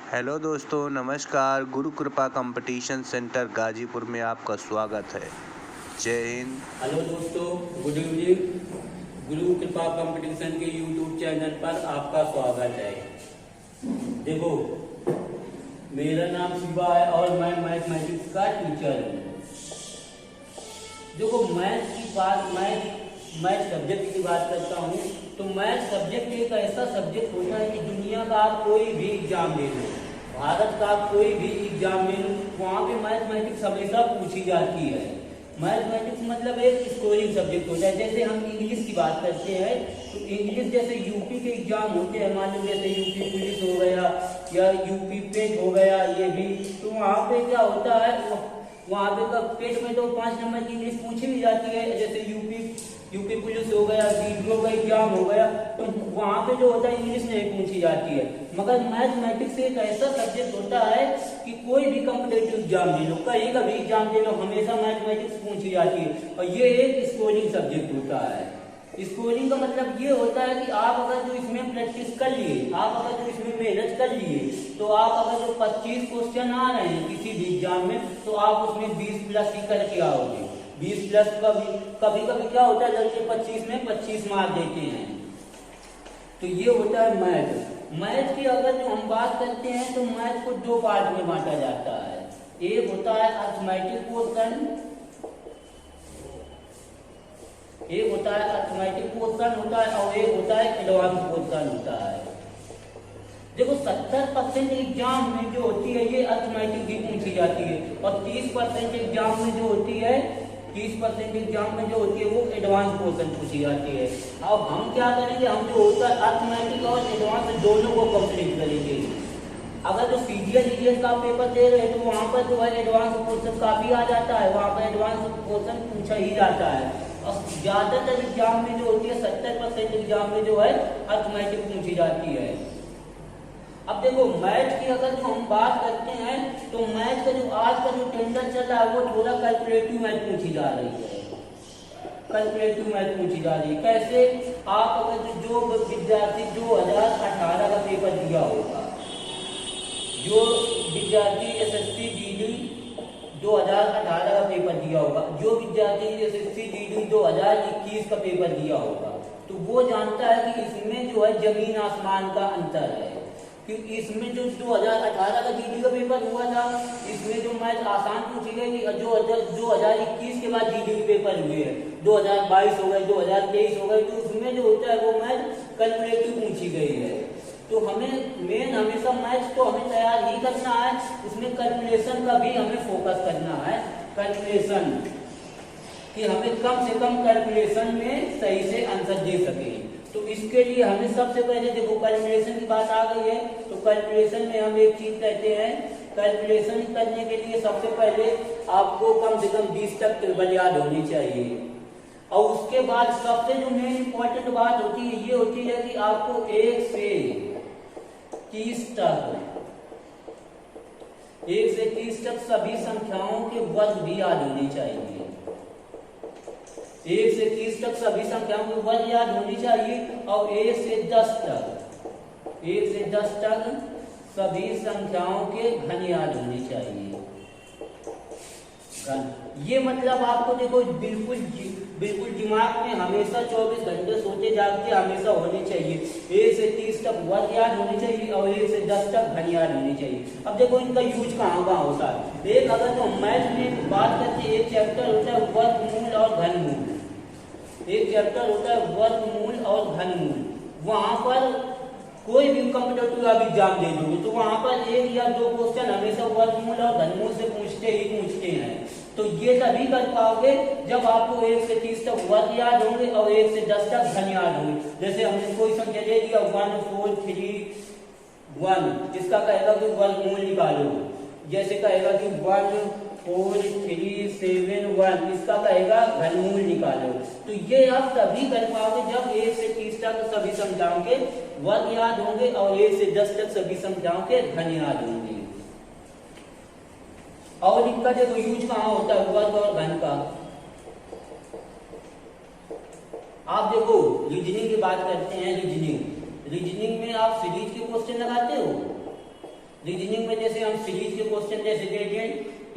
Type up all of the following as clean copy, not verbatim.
Hello दोस्तों, नमस्कार। गुरु कृपा कंपटीशन सेंटर गाजीपुर में आपका स्वागत है। जय हिंद। हेलो दोस्तों, गुड इवनिंग। गुरु कृपा कंपटीशन के यूट्यूब चैनल पर आपका स्वागत है। देखो, मेरा नाम शिवा है और मैं मैथमेटिक्स का टीचर हूँ। देखो, मैथ सब्जेक्ट की बात करता हूँ तो मैथ सब्जेक्ट एक ऐसा सब्जेक्ट होता है कि दुनिया का आप कोई भी एग्जाम ले लो, भारत का आप कोई भी एग्जाम ले लो, वहाँ पे मैथमेटिक्स हमेशा पूछी जाती है। मैथमेटिक्स मतलब एक स्कोरिंग सब्जेक्ट होता है। जैसे हम इंग्लिश की बात करते हैं तो इंग्लिश जैसे यूपी के एग्जाम होते हैं, मान लो जैसे यूपी पुलिस हो गया या यूपी पेट हो गया, ये भी तो वहाँ पे क्या होता है, वहाँ पे पेट में तो 5 नंबर की इंग्लिश पूछी भी जाती है। जैसे यूपी पुलिस हो गया, सीडीओ का एग्जाम हो गया, तो वहाँ पे जो होता है इंग्लिश नहीं पूछी जाती है। मगर मैथमेटिक्स एक ऐसा सब्जेक्ट होता है कि कोई भी कॉम्पिटेटिव एग्जाम ले लो, कहीं का भी एग्जाम ले लो, हमेशा मैथमेटिक्स पूछी जाती है। और ये एक स्कोरिंग सब्जेक्ट होता है। स्कोरिंग का मतलब ये होता है कि आप अगर जो इसमें प्रैक्टिस कर लिए, आप अगर जो इसमें मेहनत कर लिए, तो आप अगर जो 25 क्वेश्चन आ रहे हैं किसी भी एग्जाम में, तो आप उसमें 20 प्लस ही करके आओगे। 20 प्लस कभी कभी क्या होता है, लड़के 25 में 25 मार्क देते हैं। तो ये होता है मैथ की अगर जो हम बात करते हैं तो मैथ को 2 पार्ट में बांटा जाता है। एक होता है अरिथमेटिक पोर्शन, एक होता है अरिथमेटिक पोर्शन होता है और एक होता है एडवांस पोर्शन होता है। देखो, 70% एग्जाम में जो होती है ये अरिथमेटिक भी पूछी जाती है और 30% एग्जाम में जो होती है, 30% एग्जाम में जो होती है वो एडवांस पोर्शन पूछी जाती है। अब हम क्या करेंगे, हम जो होता है अरिथमेटिक और एडवांस दोनों को कंप्लीट करेंगे। अगर जो सीजीएल का पेपर दे रहे हैं तो वहाँ पर जो है एडवांस पोर्शन काफी आ जाता है, वहाँ पर एडवांस पोर्शन पूछा ही जाता है। और ज्यादातर एग्जाम में जो होती है 70% एग्जाम में जो है अरिथमेटिक पूछी जाती है। अब देखो, मैथ की अगर जो हम बात करते हैं तो मैथ का जो आज का जो टेंडर चल रहा है वो थोड़ा कैलकुलेटिव मैथ पूछी जा रही है। कैलकुलेटिव मैथ पूछी जा रही है कैसे? आप अगर जो विद्यार्थी 2018 का पेपर दिया होगा, जो विद्यार्थी एसएससी जीडी 2018 का पेपर दिया होगा, जो विद्यार्थी एसएससी जीडी 2021 का पेपर दिया होगा, तो वो जानता है कि इसमें जो है जमीन आसमान का अंतर है। क्योंकि इसमें जो 2018 का जीडी का पेपर हुआ था, इसमें जो मैथ आसान पूछी गई थी, जो 2021 के बाद जीडी के पेपर हुए हैं, 2022 हो गए, 2023 हो गए, तो उसमें जो होता है वो मैथ कैलकुलेटिव पूछी गई है। तो हमें मेन हमेशा मैथ तो हमें तैयार ही करना है, उसमें कैलकुलेशन का भी हमें फोकस करना है। कैलकुलेशन कि हमें कम से कम कैलकुलेशन में सही से आंसर दे सके। तो इसके लिए हमें सबसे पहले देखो, कैलकुलेशन की बात आ गई है तो कैलकुलेशन में हम एक चीज कहते हैं, कैलकुलेशन करने के लिए सबसे पहले आपको कम से कम 20 तक टेबल याद होनी चाहिए। और उसके बाद सबसे जो मेन इंपॉर्टेंट बात होती है ये होती है कि आपको 1 से 30 तक सभी संख्याओं के वर्ग भी याद होने चाहिए। 1 से 30 तक सभी संख्याओं के वर्ग याद होनी चाहिए। और 1 से 10 तक सभी संख्याओं के घन याद होने चाहिए। ये मतलब आपको देखो बिल्कुल दिमाग में हमेशा 24 घंटे सोते जागते हमेशा होने चाहिए। 1 से 30 तक वर्ग याद होने चाहिए और 1 से 10 तक घन याद होने चाहिए। अब देखो, इनका यूज कहाँ होता है। एक अगर जो मैथ में बात करते हैं, एक चैप्टर होता है वर्गमूल और घनमूल। एक चैप्टर होता है वर्गमूल और घनमूल। वहां पर कोई भी कॉम्पिटिटिव आप एग्जाम दे दोगे तो वहां पर 1 या 2 क्वेश्चन हमेशा वर्गमूल और घनमूल से पूछते हैं। तो ये तभी कर पाओगे जब आपको 1 से 30 तक वर्ग याद होंगे और 1 से 10 तक घन याद होंगे। जैसे हमने कोई संख्या दे दिया 1 4 3 1, इसका कहेगा कि वर्गमूल निकालो। जैसे कहेगा कि 1 4 3 7 1, इसका कहेगा घनमूल निकालो। तो ये आप तभी कर पाओगे जब 1 से 30 तक सभी संख्याओं के वर्ग याद होंगे और 1 से 10 तक सभी संख्याओं के घन याद होंगे। और इनका देखो यूज कहाँ होता है वर्ग और घन का। आप देखो, रीजनिंग की बात करते हैं। रीजनिंग में आप सीरीज के क्वेश्चन लगाते हो। रीजनिंग में जैसे हम सीरीज के क्वेश्चन जैसे दे दें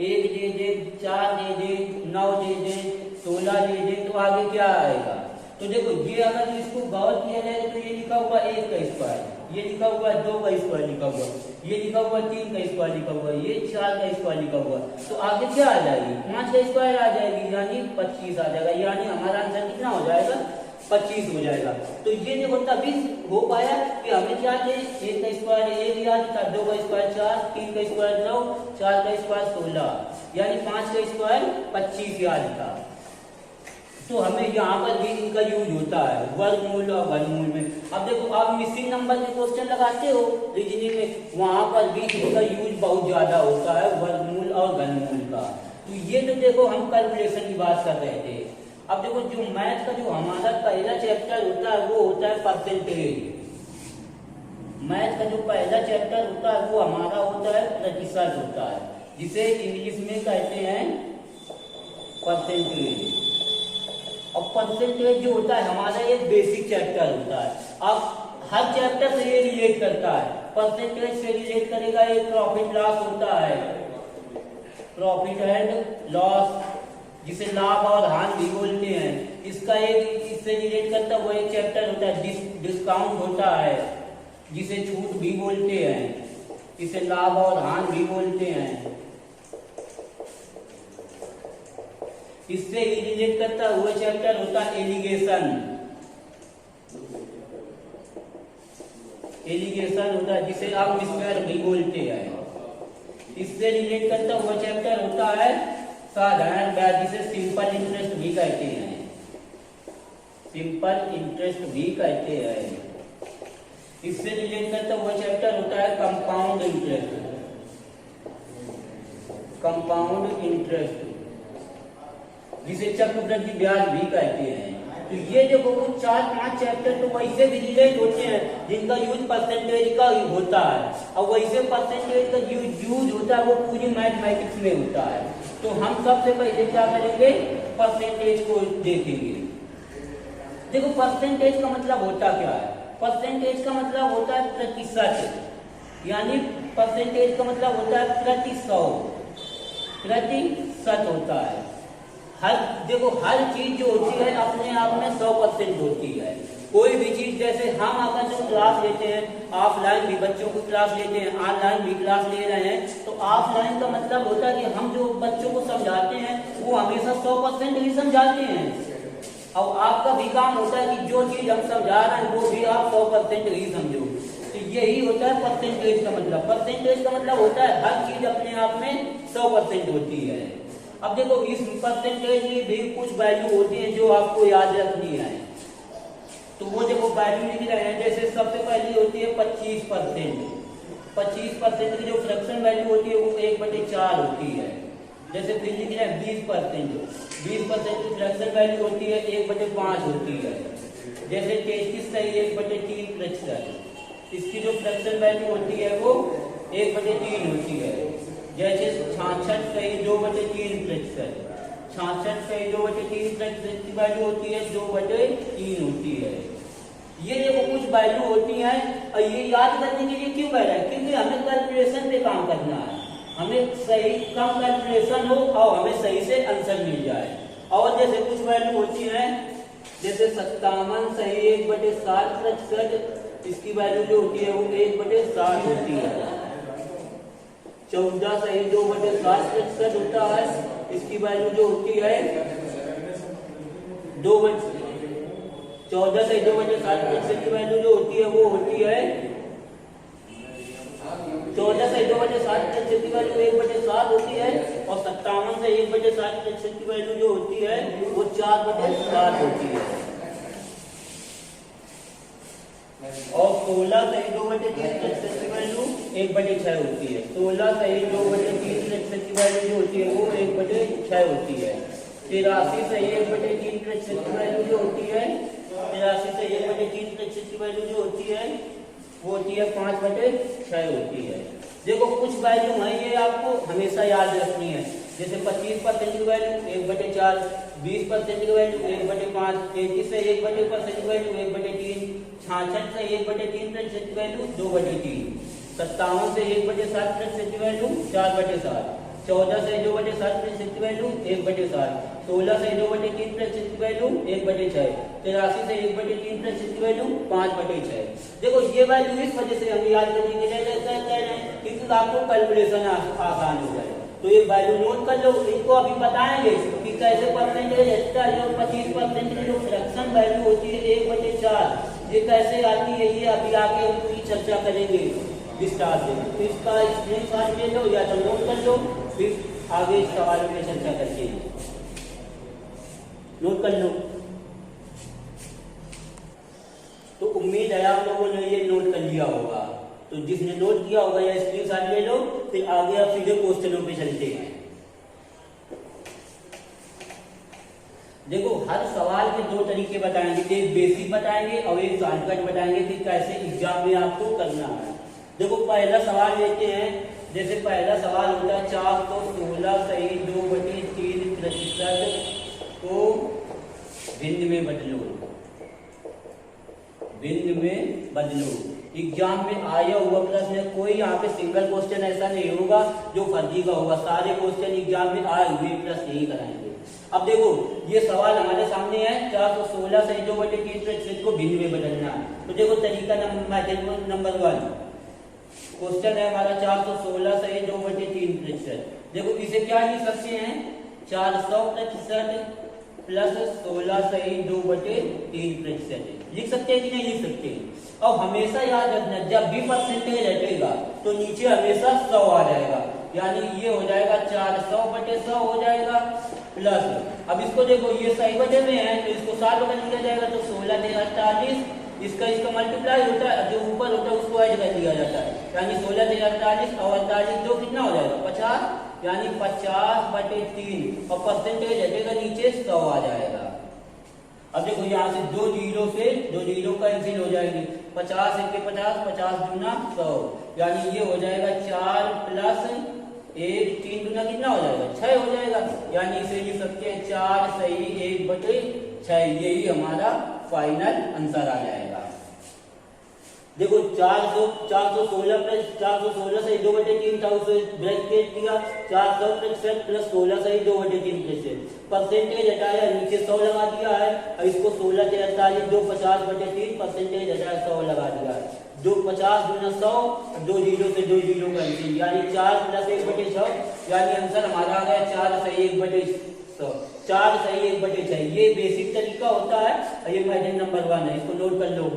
1 दे दें, 4 दे दें, 9 दे दें, 16 दे दें, तो आगे क्या आएगा? तो देखो ये अगर इसको गौर किया जाए तो ये लिखा हुआ 1 का स्क्वायर, ये लिखा हुआ 2 का स्क्वायर लिखा हुआ, ये लिखा हुआ 3 का स्क्वायर लिखा हुआ, ये 4 का स्क्वायर लिखा हुआ, तो आगे क्या आ जाएगी? 5 का स्क्वायर आ जाएगी, यानी 25 आ जाएगा, यानी हमारा आंसर कितना हो जाएगा? 25 हो जाएगा। तो ये देखो तभी हो पाया कि हमें क्या थे? 1 का स्क्वायर 1 याद था, 2 का स्क्वायर 4, 3 का स्क्वायर 9, 4 का स्क्वायर 16, यानी 5 का स्क्वायर 25 याद था। तो हमें यहाँ पर भी इनका यूज होता है वर्गमूल और घनमूल में। अब देखो आप मिसिंग नंबर के क्वेश्चन लगाते हो रीजनिंग में, वहां पर भी इनका यूज बहुत ज्यादा होता है वर्गमूल और घनमूल का। तो ये तो देखो हम कैलकुलेशन की बात कर रहे थे। अब देखो जो मैथ का जो हमारा पहला चैप्टर होता है वो होता है परसेंटेज। मैथ का जो पहला चैप्टर होता है वो हमारा होता है प्रतिशत होता है, जिसे इंग्लिश में कहते हैं परसेंटेज। और परसेंटेज जो होता है हमारा ये बेसिक चैप्टर होता है। अब हर चैप्टर से ये रिलेट करता है, परसेंटेज से रिलेट करेगा ये प्रॉफिट लॉस होता है, प्रॉफिट एंड लॉस, जिसे लाभ और हानि भी बोलते हैं। इसका एक इससे रिलेट करता हुआ एक चैप्टर होता है डिस्काउंट होता है, जिसे छूट भी बोलते हैं, इसे लाभ और हानि भी बोलते हैं। इससे रिलेट करता हुआ चैप्टर होता है एलिगेशन, एलिगेशन होता है जिसे आप मिसफेयर भी बोलते हैं। इससे रिलेट करता हुआ चैप्टर होता है साधारण ब्याज, जिसे सिंपल इंटरेस्ट भी कहते हैं, सिंपल इंटरेस्ट भी कहते हैं। इससे रिलेट करता हुआ चैप्टर होता है कंपाउंड इंटरेस्ट, कंपाउंड इंटरेस्ट, जिसे चक्रवृद्धि ब्याज भी कहते हैं। तो ये देखो कुछ 4-5 चैप्टर तो वैसे भी रिलेट होते हैं जिनका यूज परसेंटेज का होता है, और वैसे परसेंटेज का यूज होता है वो पूरी मैथमेटिक्स में होता है। तो हम सबसे पहले क्या करेंगे? परसेंटेज को देखेंगे। देखो परसेंटेज का मतलब होता क्या है? परसेंटेज का मतलब होता है प्रतिशत, यानी परसेंटेज का मतलब होता है प्रतिशत होता है। देखो हर चीज जो होती है अपने आप में 100% होती है। कोई भी चीज, जैसे हम अगर जो क्लास लेते हैं ऑफलाइन भी बच्चों की क्लास लेते हैं, ऑनलाइन भी क्लास ले रहे हैं, तो ऑफलाइन का मतलब होता है कि हम जो बच्चों को समझाते हैं वो हमेशा 100% ही समझाते हैं। और आपका भी काम होता है कि जो चीज हम समझा रहे हैं वो भी आप 100% ही समझो। तो यही होता है परसेंटेज का मतलब। परसेंटेज का मतलब होता है हर चीज अपने आप में 100% होती है। अब देखो इस परसेंटेज में भी कुछ वैल्यू होती है जो आपको याद रखनी है, तो वो देखो वैल्यू लिख रहे हैं। जैसे सबसे पहली होती है 25%। 25% की जो फ्रैक्शन वैल्यू होती है वो 1/4 होती है। जैसे फिर लिख रहे हैं 20%, 20% की फ्रैक्शन वैल्यू होती है 1/5 होती है। जैसे 33 सही 1/3%, इसकी जो फ्रैक्शन वैल्यू होती है वो 1/3 होती है। जैसे 66 सही 2/3%, 66 सही 2/3% की वैल्यू होती है 2/3 होती है। ये देखो कुछ वैल्यू होती हैं, और ये याद करने के लिए क्यों कह रहा है? क्योंकि हमें कैलकुलेशन पे काम करना है, हमें सही कम कैलकुलेशन हो और हमें सही से आंसर मिल जाए। और जैसे कुछ वैल्यू होती है, जैसे 57 सही 1/60%, इसकी वैल्यू जो होती है वो 1/60 होती है। 14 सही 2/60% होता है, इसकी वैल्यू जो होती है 14 सही 2/60% की वैल्यू जो होती है वो होती है 14 सही 2/60% की वैल्यू 1/7 होती है, और 57 से 1/60% की वैल्यू जो होती है वो 4/7 होती है। और 16 सही 2/3% की वैल्यू 1/6 होती है। 16 सही 2/3% की वैल्यू जो होती है वो 1/6 होती है। 83 सही 1/3% की वैल्यू जो होती है, 83 सही 1/3% की वैल्यू जो होती है वो होती है 5/6 होती है। देखो कुछ वैल्यू है ये आपको हमेशा याद रखनी है। जैसे 25% की वैल्यू 1/4, 20% की वैल्यू 1/5, 33 से 1% की वैल्यू 1/3, 66 से 1/3% की वैल्यू 2/3। 57 से 1/7 प्लस इसकी वैल्यू 4/7, 14 से 2/7 प्लस इसकी वैल्यू 1/7, 16 से 2/3 प्लस इसकी वैल्यू 1/6, 83 से 1/3 प्लस इसकी वैल्यू 5/6। देखो ये वैल्यू इस वजह से हम याद करने के लिए कह रहे हैं कि आपको कैलकुलेशन आसान हो जाए। तो ये वैल्यू नोट कर लो, इनको अभी बताएंगे कि कैसे परसेंटेज एक्स्ट्रा जो 25% की जो फ्रैक्शन वैल्यू होती है 1/4 ये कैसे आती है, ये अभी आगे हम पूरी चर्चा करेंगे विस्तार से। तो इसका स्क्रीनशॉट ले लो या तो नोट कर लो, फिर आगे इस सवालों में चर्चा करके नोट कर लो। तो उम्मीद है आप लोगों ने ये नोट कर लिया होगा। तो जिसने नोट किया होगा या स्क्रीनशॉट ले लो, फिर आगे आप सीधे क्वेश्चनों पे चलते हैं। देखो हर सवाल के दो तरीके बताएंगे, एक बेसिक बताएंगे और एक शॉर्टकट बताएंगे कि कैसे एग्जाम में आपको करना है। देखो पहला सवाल लेते हैं, जैसे पहला सवाल होता है 416 सही 2/3% को भिन्न में बदलो, भिन्न में बदलो। एग्जाम में आया हुआ प्रश्न है, कोई यहाँ पे सिंगल क्वेश्चन ऐसा नहीं होगा जो फर्जी का होगा, सारे क्वेश्चन एग्जाम में आए हुए प्रश्न ही कराएंगे। अब देखो ये सवाल हमारे सामने है 416 से 2/3% को भिन्न में बदलना। तो देखो तरीका नंबर 1 क्वेश्चन है हमारा 416 से 2/3%। देखो इसे क्या लिख सकते हैं 400% प्लस 16 सही 2/3% लिख सकते हैं कि नहीं लिख सकते। और हमेशा याद रखना जब भी परसेंटेज हटेगा तो नीचे हमेशा 100 आ जाएगा, यानी ये हो जाएगा 400/100 हो जाएगा प्लस। अब इसको देखो ये सही बटे में है तो इसको 60 बटा लिया जाएगा, तो 16 × 48 इसका मल्टीप्लाई होता है, जो ऊपर होता है उसको ऐड कर दिया जाता है, यानी 16 × 48 और 48 दो कितना हो जाएगा 50, यानी 50/3 और परसेंटेज हटेगा नीचे 100 आ जाएगा। अब देखो यहाँ से दो जीरो कैंसिल हो जाएंगे, 50 × 50 50 दूना 100, यानी ये हो जाएगा 4 प्लस 1 3 दूना कितना हो जाएगा 6 हो जाएगा, यानी इसे लिख सकते हैं 4 सही 1/6, यही हमारा फाइनल आंसर आ जाएगा। देखो 416 प्लस 416 से 2/3 था, उसे ब्रैकेट किया 400% प्लस 16 से 2/3%, परसेंटेज हटाया नीचे 100 लगा दिया है, और इसको 16 × 48 2 50/3 परसेंटेज हटाया 100 लगा दिया है, 2 50 दूना 100, 2 जीरो से 2 जीरो कैंसिल, यानी 4 प्लस 1/6, यानी आंसर हमारा आ गया 4 सही 1/100, 4 सही 1/6। ये बेसिक तरीका होता है, ये मेथड नंबर 1 है, इसको नोट कर लो।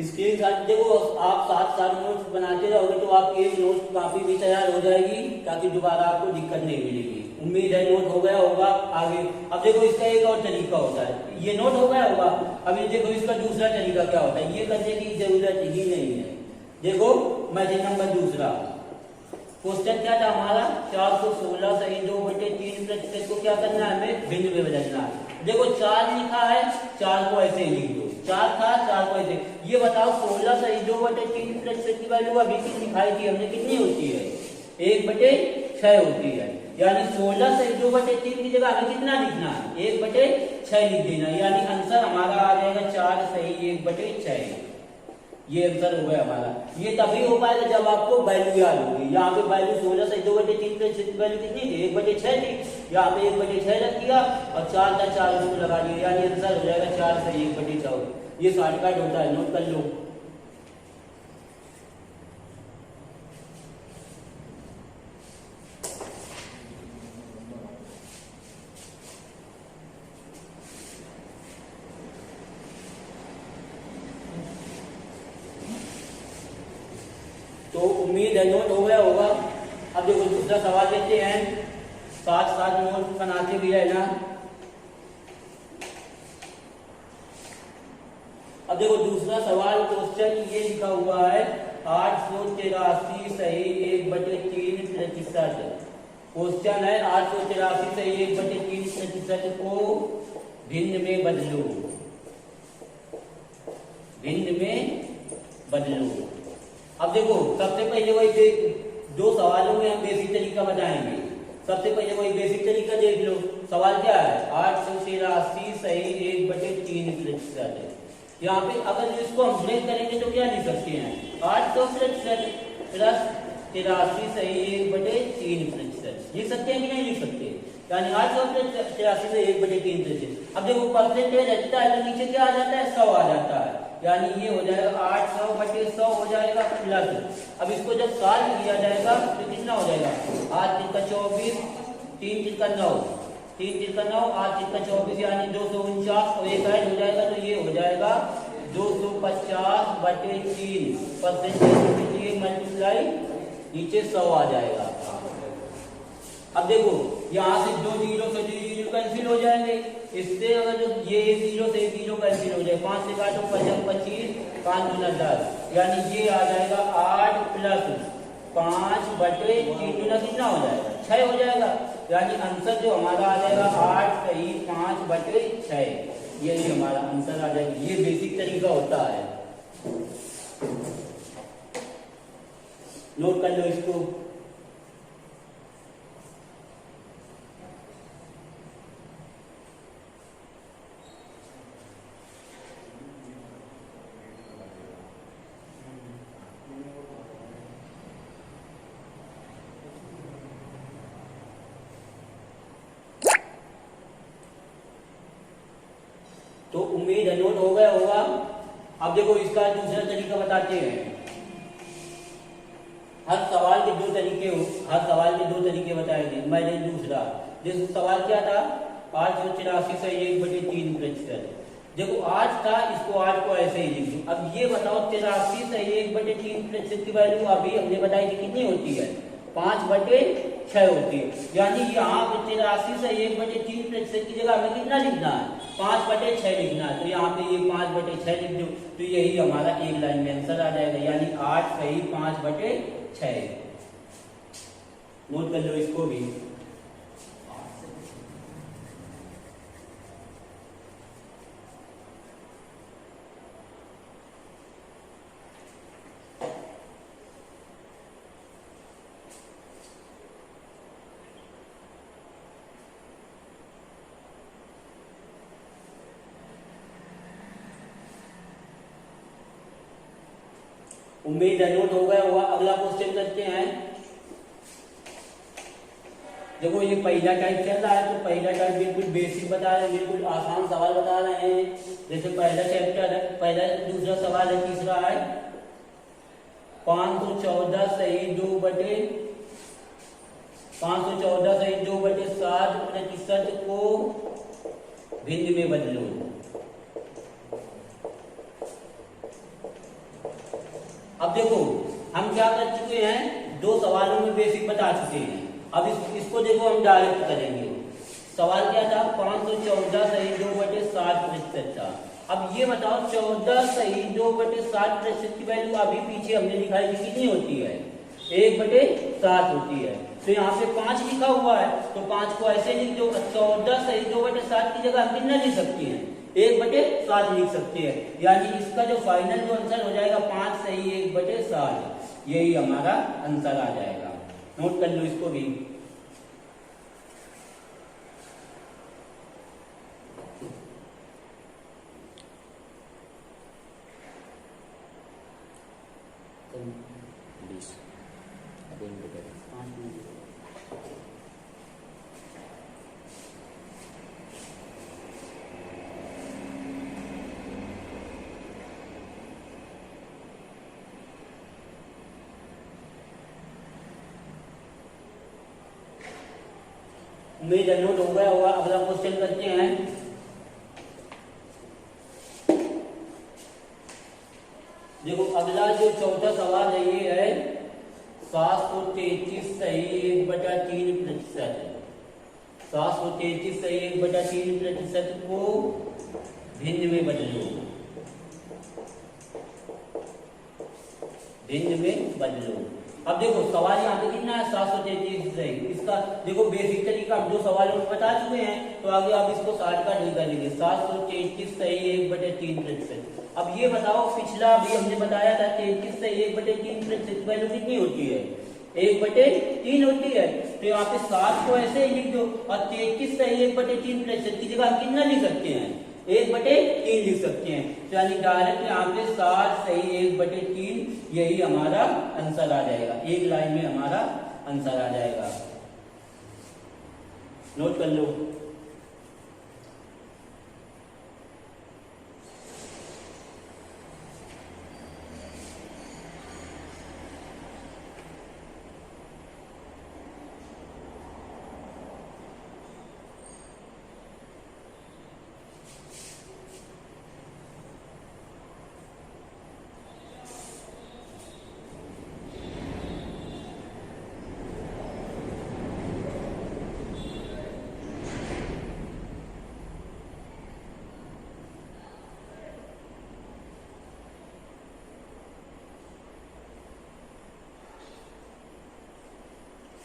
स्क्रीनशॉट देखो, आप साथ नोट्स बनाते रहोगे तो आपकी एक नोट काफी भी तैयार हो जाएगी, ताकि दोबारा आपको दिक्कत नहीं मिलेगी। उम्मीद है नोट हो गया होगा आगे। अब देखो इसका एक और तरीका होता है, ये नोट हो गया होगा, अब ये देखो इसका दूसरा तरीका क्या होता है, ये करने की जरूरत ही नहीं है। देखो मेथड नंबर दूसरा, क्वेश्चन क्या था हमारा 416 सही 2/3% को क्या करना है, हमें भिन्न में बदलना है। देखो 4 लिखा है, 4 को ऐसे लिख दो, 4 था 4 को ऐसे। ये बताओ 16 सही 2/3% की वैल्यू अभी की दिखाई थी हमने, कितनी होती है 1/6 होती है, यानी 16 सही 2/3 की जगह हमें कितना लिखना है 1/6 लिख देना, यानी आंसर हमारा आ जाएगा 4 सही 1/6। ये आंसर हो गया हमारा। ये तभी हो पाएगा जब आपको वैल्यू याद होगी। यहाँ पे वैल्यू 16 से 2/3% की वैल्यू कितनी थी 1/6 थी, यहाँ पे 1/6 रख दिया और 4 था 4 उसको लगा दिया, यानी आंसर हो जाएगा 4 से 1/6। ये शॉर्टकट होता है, नोट कर लो। तो उम्मीद है नोट हो गया होगा। अब देखो दूसरा सवाल लेते हैं, साथ नोट बनाते भी है ना। अब देखो दूसरा सवाल क्वेश्चन ये लिखा हुआ है 883 सही 1/3%। क्वेश्चन है 883 सही 1/3% को भिन्न में बदलो, भिन्न में बदलो। अब देखो सबसे पहले वही दो सवालों में हम बेसिक तरीका बताएंगे। सबसे पहले वही बेसिक तरीका देख लो। सवाल क्या है? 883 सही 1/3%। यहाँ पे अगर इसको हम ब्रेक करेंगे तो क्या लिख सकते हैं? 800% प्लस 83 सही 1/3%। लिख सकते हैं कि नहीं लिख सकते? यानी 883 से 1/3%। अब देखो परसेंटेज रहता है तो नीचे क्या आ जाता है? 100 आ जाता है। यानी ये हो जाएगा 800/100 हो जाएगा प्लस। अब इसको जब सॉल्व किया जाएगा तो कितना हो जाएगा? 8 × 24, 3 × 9, 3 × 9, 8 × 24 यानी 249 और एक ऐड हो जाएगा तो ये हो जाएगा 250/3। परसेंटेज के लिए मल्टीप्लाई नीचे 100 आ जाएगा। अब देखो यहाँ से 2 जीरो से 2 जीरो कैंसिल हो जाएंगे। इससे अगर जो ये 0 से 0 कैंसिल हो जाए, 5 से काटो 25, 5 × 10 यानी ये आ जाएगा 8 प्लस 5/3 कितना हो जाएगा? 6 हो जाएगा। यानी आंसर जो हमारा आ जाएगा 8 सही 5/6। यही हमारा आंसर आ जाएगा। ये बेसिक तरीका होता है, नोट कर लो इसको। तो उम्मीद है नोट हो गया होगा। अब देखो इसका दूसरा तरीका बताते हैं। हर सवाल के दो तरीके बताएंगे। मैंने दूसरा जैसे सवाल क्या था? 884 से 1/3%। देखो 8 था, इसको 8 को ऐसे ही लिख दो। अब ये बताओ 83 से 1/3% की वैल्यू अभी हमने बताई थी कितनी होती है? 5/6 होती है। यानी यहाँ पे 83 से 1/3% की जगह हमें कितना लिखना है? 5/6 लिखना है। तो यहाँ पे ये 5/6 लिख दो तो यही हमारा एक लाइन में आंसर आ जाएगा। यानी 8 सही 5/6। नोट कर लो इसको भी। उम्मीद है नोट हो गया होगा। अगला क्वेश्चन करते हैं। देखो ये पहला टाइप चल रहा है तो पहला टाइप बिल्कुल बेसिक बता रहे हैं, बिल्कुल आसान सवाल बता रहे हैं। जैसे पहला चैप्टर है, पहला दूसरा सवाल है, तीसरा है 514 सही 2/7% को भिन्न में बदलो। अब देखो हम क्या कर चुके हैं? 2 सवालों में बेसिक बता चुके हैं। अब इसको देखो हम डायरेक्ट करेंगे। सवाल क्या था? 514 सही 2/7% था। अब ये बताओ 14 सही 2/7% की वैल्यू अभी पीछे हमने लिखाई थी कितनी होती है? 1/7 होती है। तो यहाँ पे 5 लिखा हुआ है तो 5 को ऐसे लिख दो। 14 सही 2/7 की जगह हम कितना लिख सकते हैं? 1/7 लिख सकते हैं। यानी इसका जो फाइनल जो आंसर हो जाएगा 5 सही 1/7, यही हमारा आंसर आ जाएगा। नोट कर लो इसको भी। उम्मीद है नोट हो गया होगा। अगला क्वेश्चन करते हैं। देखो अगला जो चौथा सवाल है ये है 733 सही 1/3%। 733 सही 1/3% को भिन्न में बदलो। भिन्न में बदलो। अब देखो सवाल यहाँ पे कितना है 733 सही। इसका देखो बेसिक तरीका हम 2 सवालों में बता चुके हैं, तो आगे आप इसको 60 का नहीं करेंगे। 733 सही 1/3%। अब ये बताओ पिछला अभी हमने बताया था 33 सही 1/3% वैल्यू कितनी होती है? 1/3 होती है। तो यहाँ पे 7 को ऐसे ही लिख दो और 33 सही 1/3% की जगह हम कितना लिख सकते हैं? 1/3 लिख सकते हैं। तो यानी डायरेक्ट यहाँ पे 7 सही 1/3 यही हमारा आंसर आ जाएगा। एक लाइन में हमारा आंसर आ जाएगा। नोट कर लो।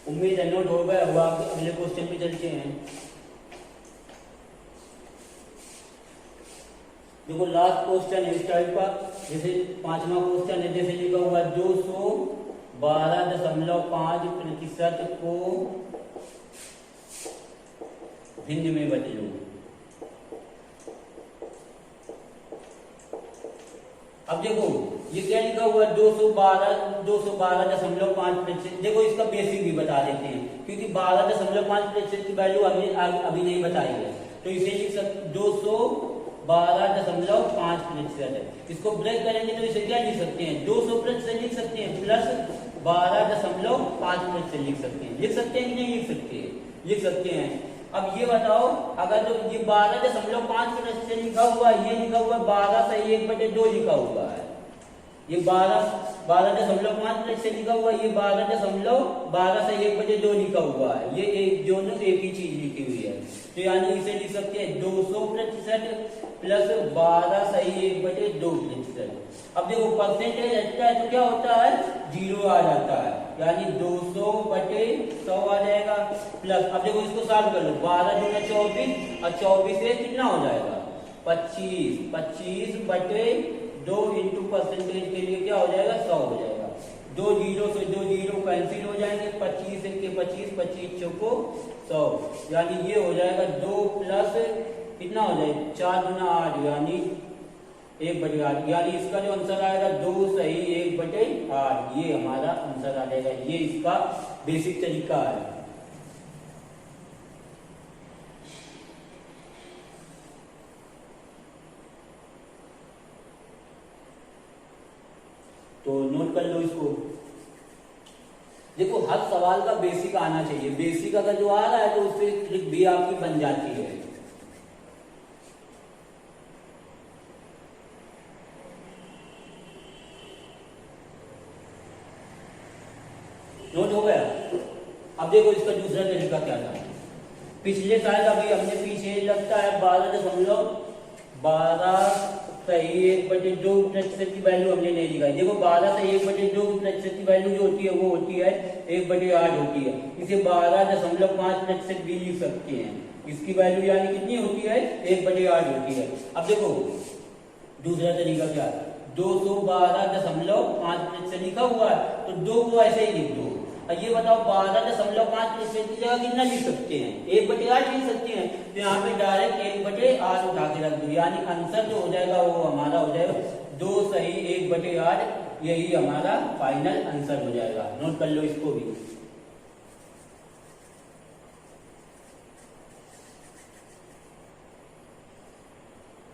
उम्मीद है नोट हो गया होगा। अगले क्वेश्चन पे चलते हैं। देखो लास्ट क्वेश्चन है इस टाइप का। जैसे 5वां क्वेश्चन है, जैसे लिखा हुआ 212.5% को भिन्न में बदलो। अब देखो ये क्या लिखा हुआ है 212.5%। देखो इसका बेसिक भी बता देते हैं, क्योंकि 12.5% की वैल्यू हमने अभी नहीं बताई है। तो इसे लिख सकते 212.5%। इसको ब्रेक करेंगे तो इसे क्या लिख सकते हैं? 200% लिख सकते हैं प्लस 12.5% लिख सकते हैं। लिख सकते हैं कि नहीं लिख सकते? लिख सकते हैं। अब ये बताओ अगर जो ये 12.5% लिखा हुआ है, ये लिखा हुआ 12 सही 1/2 लिखा हुआ है। ये 12.5% लिखा हुआ है, ये 12 सही 1/2 लिखा हुआ है। ये एक दोनों एक ही चीज लिखी हुई है। तो यानी इसे लिख सकते हैं 200% प्लस 12 सही 1/2%। अब देखो परसेंटेज हटता है तो क्या होता है? 0 आ जाता है। यानी 200/100 आ जाएगा प्लस। अब देखो इसको सॉल्व कर लो। 12 दूना 24 और 24 से कितना हो जाएगा? 25। 25/2 इंटू परसेंटेज के लिए क्या हो जाएगा? 100 हो जाएगा। 2 0 से 2 0 कैंसिल हो जाएंगे। 25 के 25, 25 चौको 100। यानी ये हो जाएगा 2 प्लस कितना हो जाएगा? 4 दूना 8 यानी 1/8। यानी इसका जो आंसर आएगा 2 सही 1/8 ये हमारा आंसर आ जाएगा। ये इसका बेसिक तरीका है। तो नोट कर लो इसको। देखो हर सवाल का बेसिक आना चाहिए। बेसिक अगर जो आ रहा है तो उससे ट्रिक भी आपकी बन जाती है। नोट हो गया। अब देखो इसका दूसरा तरीका क्या था। पिछले साल अभी हमने पीछे लगता है 12 सही 1/2% की वैल्यू हमने नहीं दिखाई। देखो 12 सही 1/2% की वैल्यू जो होती है वो होती है 1/8 होती है। इसे 12.5% भी लिख सकते हैं। इसकी वैल्यू यानी कितनी होती है? 1/8 होती है। अब देखो दूसरा तरीका क्या है? 212.5% लिखा हुआ है तो 2 को ऐसे ही लिख दो। और ये बताओ 12.5% की जगह कितना लिख सकते हैं? 1/8 लिख सकते हैं। तो यहाँ पे डायरेक्ट 1/8 उठा के रख दो। यानी आंसर जो हो जाएगा वो हमारा हो जाएगा 2 सही 1/8। यही हमारा फाइनल आंसर हो जाएगा। नोट कर लो इसको भी।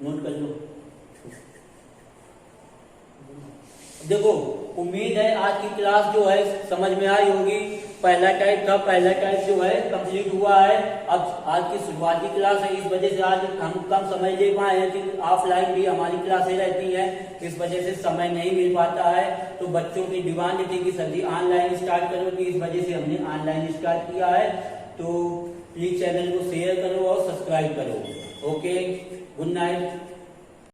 नोट कर लो। देखो उम्मीद है आज की क्लास जो है समझ में आई होगी। पहला टाइप था, पहला टाइप जो है कंप्लीट हुआ है। अब आज की शुरुआती क्लास है, इस वजह से आज हम कम समझ ले पाए हैं कि ऑफलाइन भी हमारी क्लासें रहती हैं, इस वजह से समय नहीं मिल पाता है। तो बच्चों की डिमांड थी कि सर जी ऑनलाइन स्टार्ट करो, तो इस वजह से हमने ऑनलाइन स्टार्ट किया है। तो प्लीज चैनल को शेयर करो और सब्सक्राइब करो। Okay, good night.